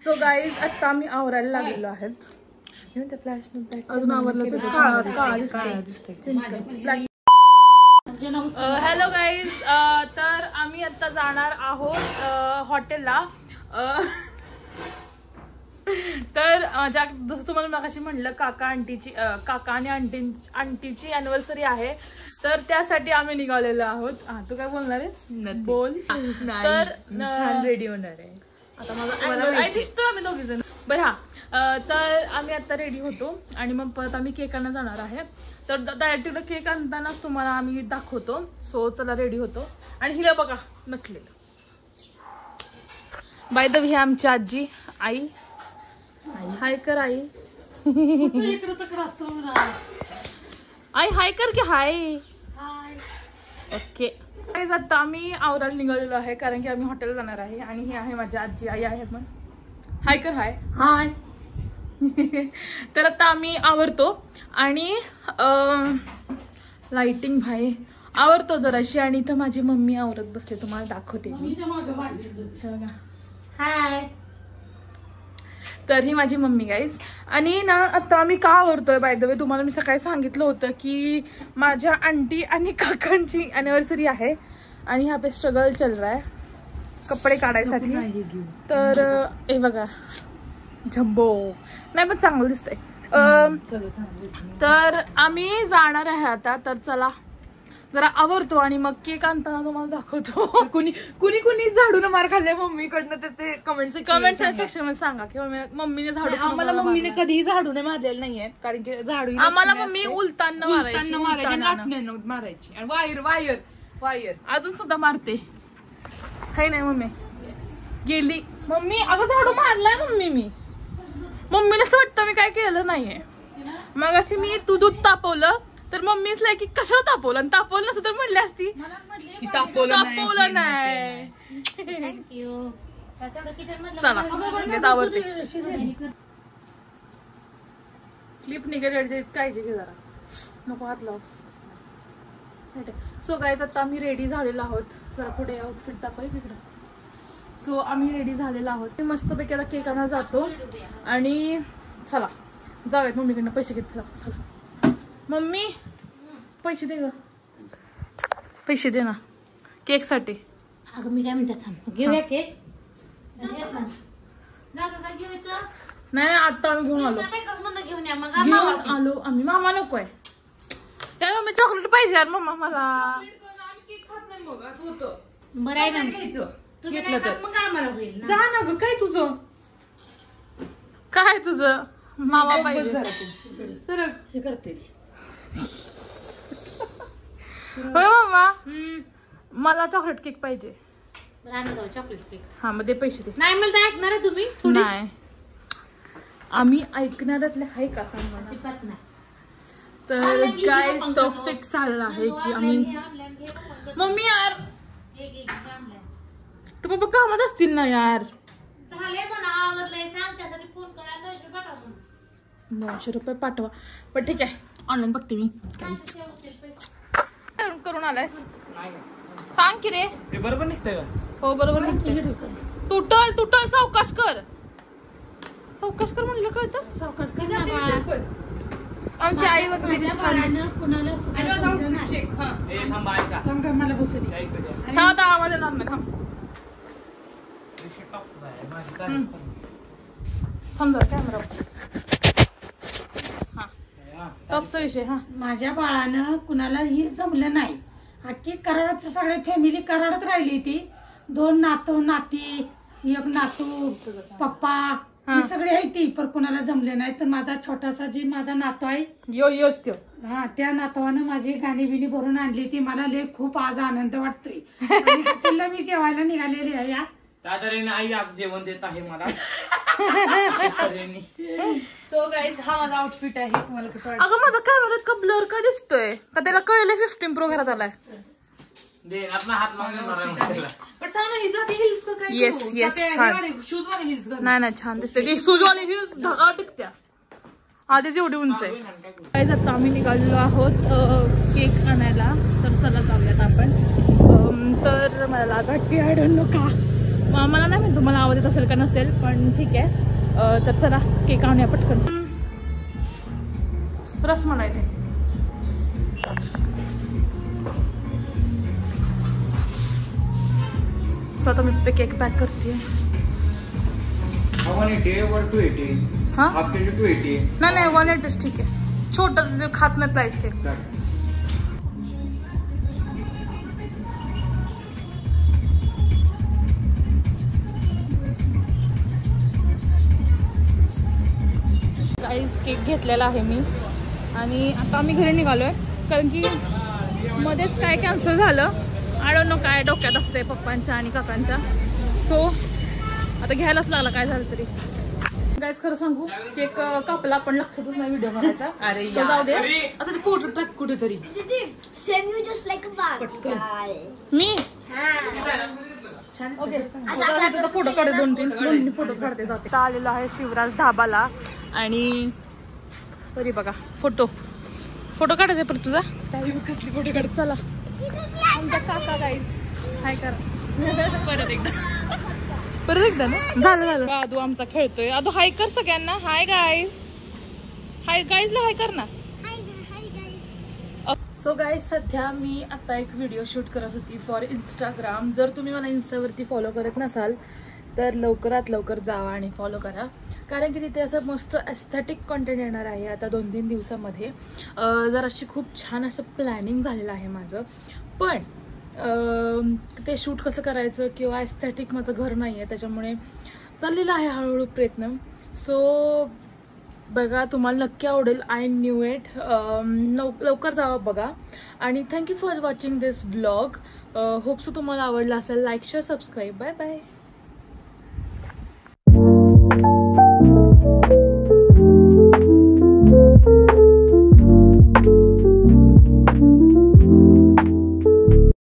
So guys आता आम्ही आवरायला लागलेलो आहेत. अजून आवरलं तर काळा दिसतंय. हॅलो गाईज, तर आम्ही आता जाणार आहोत हॉटेलला. तर जसं तुम्हाला मगाशी म्हणलं काका आणि आंटीची अॅनिव्हर्सरी आहे, तर त्यासाठी आम्ही निघालेलो आहोत. तू काय बोलणार आहेस? बोल. तर छान रेडी होणार आहे आता माझा दिसतो आम्ही दोघी जण. बरं हा, तर आम्ही आता रेडी होतो आणि मग परत आम्ही केक आणा जाणार आहे. तर डायरेक्ट तिकडे केक आणतानाच तुम्हाला आम्ही दाखवतो. सो चला रेडी होतो. आणि हिला बघा नटलेलं. बाय द वे आमची आजी आई. हाय कर आई. आई हाय कर की. हाय. ओके. आता आम्ही आवरायला निघालेलो आहे कारण की आम्ही हॉटेलला जाणार आहे. आणि ही आहे माझी आजी आई आहे. पण हाय कर. हाय. हाय. तर आता आम्ही आवरतो आणि लाइटिंग भाई आवरतो जराशी. आणि इथं माझी मम्मी आवरत बसते, तुम्हाला दाखवते मी. हाय. तर ही माझी मम्मी गाईज. आणि ना आता आम्ही का आवरतोय बाय द वे, तुम्हाला मी सकाळी सांगितलं होतं की माझ्या आंटी आणि काकांची अॅनिव्हर्सरी आहे आणि यहाँ पे स्ट्रगल चल रहा है कपडे काढायसाठी. तर हे बघा झंबो नाही पण चांगलं दिसतंय. तर आम्ही जाणार आहे आता. तर चला जरा आवरतो आणि मग केक आणताना तुम्हाला दाखवतो. कुणी झाडून मार खाल्ले मम्मीकडनं, तर ते कमेंट सेक्शन मध्ये सांगा की मम्मीने झाडू. आम्हाला मम्मीने कधीही झाडूने मारलेले नाहीये, कारण की झाडू आम्हाला मम्मी उलताना मारायची आणि वायर अजून सुद्धा मारते. हाय नाही मम्मी गेली. मम्मी अगं झाडू मारलाय मम्मीलाच वाटतं मी काय केलं नाहीये. मग अशी मी दूध तापवलं तर मम्मीच लाय की कशाला तापवलं, आणि तापवलं नसतं तर म्हणली असती तापवलं नाही. चला आवडते. क्लिप निघेल काळजी घे जरा, नको हात लावस. सो गाईज आता आम्ही रेडी झालेलो आहोत. जरा पुढे आउटफिट दाखव तिकडं. सो आम्ही रेडी झालेलो आहोत. मस्तपैकी आता केक आणायला जातो आणि चला जाऊयात. मम्मीकडनं पैसे घेतला. चला मम्मी पैसे दे ग. पैसे दे ना केक साठी. अगं मी काय म्हणतात घेऊया केक. नाही आता आम्ही घेऊन आलो आम्ही. मामा नकोय यार, मम्मी चॉकलेट पाहिजे यार. मम्मा मला बरं आहे ना घेतलं तर मग आम्हाला होईल जा ना ग. काय तुझं मामा पाहिजे तर हे करते. होय मम्मा मला चॉकलेट केक पाहिजे. Chocolate cake. हा मग ते पैसे दे. नाही मला तर ऐकणार आहे तुम्ही. नाही आम्ही ऐकणाऱ्यातले आहे का सांग मला. तर गाईज तो फिक्स झालेला आहे की आम्ही. मम्मी यार तर पप्पा कामात असतील ना यार. 900 रुपये पाठवा. पण ठीक आहे ऑनलाईन बघते मी. करून आलायस सांग की रे. बरोबर निघतंय का? हो बरोबर निघतंय. तुटल सावकाश कर म्हणलं कळतं. सावकाश कर. आमची आई वगैरे छान मला बसू दे. थांब आवाज येणार नाही. थांब कॅमेरा. टॉपचा विषय. हा माझ्या बाळानं कुणालाही जमलं नाही. अख्खी कराडात सगळ्या फॅमिली कराडात राहिली. ती 2 नातू नाती, एक नातू पप्पा ही सगळी आहे ती, पण कुणाला जमले नाही. तर माझा छोटासा जी माझा नातू आहे हा, त्या नातवानं माझी गाणी बिणी भरून आणली ती. मला लय खूप आज आनंद वाटतोय. तिला मी जेवायला निघालेली आहे. या दादारीने आई आज जेवण देत आहे मला. सो गाईज हा माझा आउटफिट आहे. तुम्हाला कसं वाटतं? अगं माझा कॅमेरात का ब्लर का दिसतोय का? त्याला कळलं 15 प्रो घरात आलाय. येस छान. नाही छान दिसते. शूजवाले हिल्स ढगाळ टिकत्या. आधीच एवढी उंच आहे. काय आता आम्ही निघालेलो आहोत केक आणायला. तर चला जाऊयात आपण. तर मला लाज वाटते. आय डोंट नो का मला नाही माहिती तुम्हाला आवडत असेल का नसेल, पण ठीक आहे. तर चला केक आणूया पटकन. रसमलाई ते स्वतः मी केक पॅक करते. How many day or 280? हा Half kg 280. नाही 180 ठीक आहे. छोटं खात नाही price cake. That's guys cake घेतलेला आहे मी आणि आता आम्ही घरी निघालोय कारण की मध्येच काय कॅन्सल झालं. आय डोंट नो काय डोक्यात असते पप्पांच्या आणि काकांच्या. सो आता घ्यायलाच लागला काय झालं तरी. गाईस खरं सांगू केक कापला पण लक्षातच नाही व्हिडिओ करायचा. अरे So जाऊ दे. असं फोटो टाक कुठेतरी. Same you just like a bad guy. मी छान ओके फोटो काढते दोन तीन फोटो काढते जाते. आता आलेलो आहे शिवराज धाबाला आणि तरी बघा फोटो काढायचे पण तुझा कसली फोटो काढ. चला आमचा काका गाईस हाय करा परत एकदा ना. झालं आदू आमचा खेळतोय. आदू हाय कर सगळ्यांना. हाय गाईजला हाय कर ना. सो गाईज सध्या मी आता एक व्हिडिओ शूट करत होती फॉर इंस्टाग्राम. जर तुम्ही मला इंस्टावरती फॉलो करत नसाल तर लवकरात लवकर जावा आणि फॉलो करा, कारण की तिथे असं मस्त एस्थेटिक कंटेंट येणार आहे आता 2-3 दिवसामध्ये. जर अशी खूप छान असं प्लॅनिंग झालेलं आहे माझं, पण ते शूट कसं करायचं किंवा एस्थेटिक माझं घर नाही आहे त्याच्यामुळे चाललेलं आहे हळूहळू प्रयत्न. सो बघा तुम्हाला नक्की आवडेल. I knew it. लवकर जावा बघा आणि thank you for watching this vlog. Hope so तुम्हाला आवडला असेल. Like share subscribe. Bye bye.